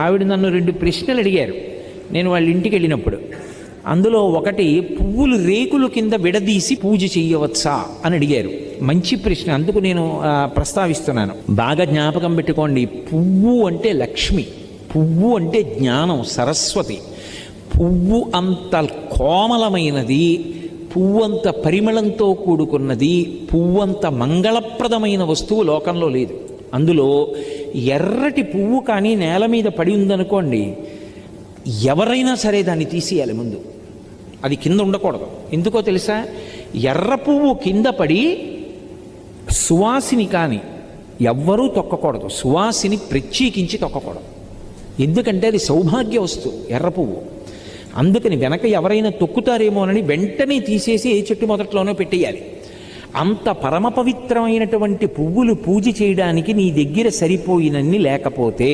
ఆవిడ నన్ను 2 ప్రశ్నలు అడిగారు నేను వాళ్ళ ఇంటికి వెళ్ళినప్పుడు. అందులో ఒకటి, పువ్వులు రేకులు కింద విడదీసి పూజ చెయ్యవచ్చా అని అడిగారు. మంచి ప్రశ్న, అందుకు నేను ప్రస్తావిస్తున్నాను. బాగా జ్ఞాపకం పెట్టుకోండి, పువ్వు అంటే లక్ష్మి, పువ్వు అంటే జ్ఞానం, సరస్వతి. పువ్వు అంత కోమలమైనది, పువ్వంత పరిమళంతో కూడుకున్నది, పువ్వంత మంగళప్రదమైన వస్తువు లోకంలో లేదు. అందులో ఎర్రటి పువ్వు కానీ నేల మీద పడి ఉందనుకోండి, ఎవరైనా సరే దాన్ని తీసేయాలి ముందు, అది కింద ఉండకూడదు. ఎందుకో తెలుసా? ఎర్ర పువ్వు కింద పడి సువాసిని కానీ ఎవ్వరూ తొక్కకూడదు, సువాసిని ప్రత్యేకించి తొక్కకూడదు. ఎందుకంటే అది సౌభాగ్య వస్తువు ఎర్ర పువ్వు. అందుకని వెనక ఎవరైనా తొక్కుతారేమోనని వెంటనే తీసేసి ఏ చెట్టు మొదట్లోనో పెట్టేయాలి. అంత పరమ పవిత్రమైనటువంటి పువ్వులు పూజ చేయడానికి నీ దగ్గర సరిపోయినన్ని లేకపోతే